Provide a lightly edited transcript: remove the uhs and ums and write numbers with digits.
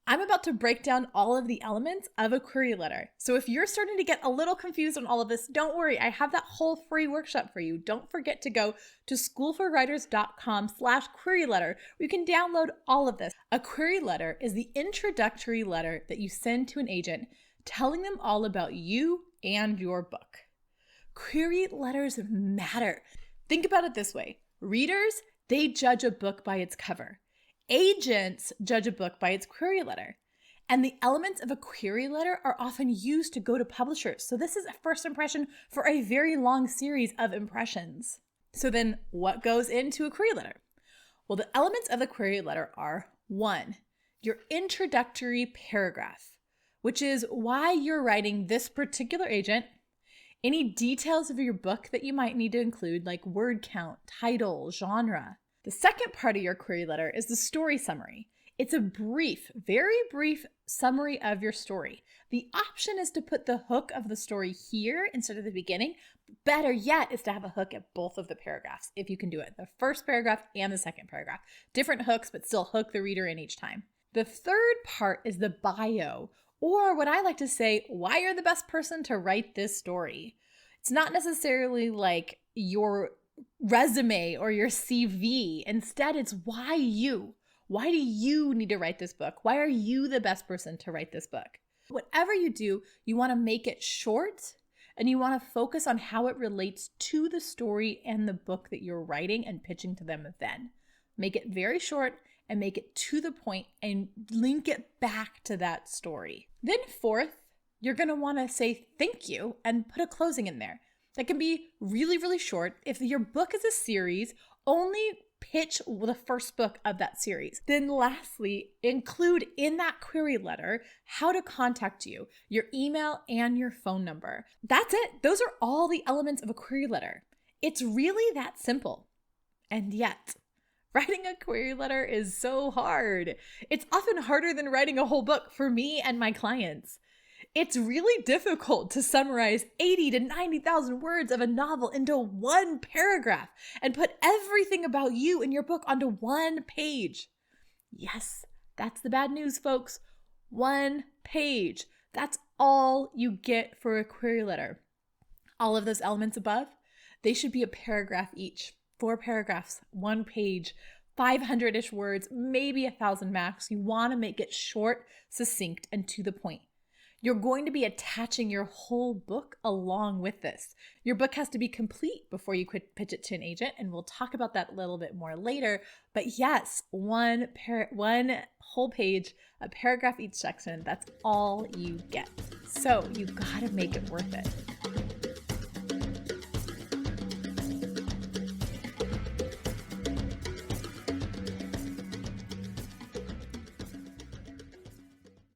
I'm about to break down all of the elements of a query letter. So if you're starting to get a little confused on all of this, don't worry. I have that whole free workshop for you. Don't forget to go to schoolforwriters.com/query letter, where you can download all of this. A query letter is the introductory letter that you send to an agent telling them all about you and your book. Query letters matter. Think about it this way. Readers, they judge a book by its cover. Agents judge a book by its query letter. And the elements of a query letter are often used to go to publishers. So this is a first impression for a very long series of impressions. So then what goes into a query letter? Well, the elements of the query letter are 1, your introductory paragraph, which is why you're writing this particular agent, any details of your book that you might need to include, like word count, title, genre. The second part of your query letter is the story summary. It's a brief, very brief summary of your story. The option is to put the hook of the story here instead of the beginning. Better yet is to have a hook at both of the paragraphs, if you can do it. The first paragraph and the second paragraph. Different hooks, but still hook the reader in each time. The third part is the bio, or what I like to say, why you're the best person to write this story. It's not necessarily like your resume or your CV. Instead, it's why you. Why do you need to write this book? Why are you the best person to write this book? Whatever you do, you want to make it short and you want to focus on how it relates to the story and the book that you're writing and pitching to them then. Make it very short and make it to the point and link it back to that story. Then fourth, you're going to want to say thank you and put a closing in there. That can be really, really short. If your book is a series, only pitch the first book of that series. Then lastly, include in that query letter how to contact you, your email and your phone number. That's it. Those are all the elements of a query letter. It's really that simple. And yet, writing a query letter is so hard. It's often harder than writing a whole book for me and my clients. It's really difficult to summarize 80 to 90,000 words of a novel into one paragraph and put everything about you in your book onto one page. Yes, that's the bad news, folks. One page. That's all you get for a query letter. All of those elements above, they should be a paragraph each. 4 paragraphs, 1 page, 500-ish words, maybe 1,000 max. You want to make it short, succinct, and to the point. You're going to be attaching your whole book along with this. Your book has to be complete before you could pitch it to an agent, and we'll talk about that a little bit more later. But yes, one whole page, a paragraph each section, that's all you get. So you gotta make it worth it.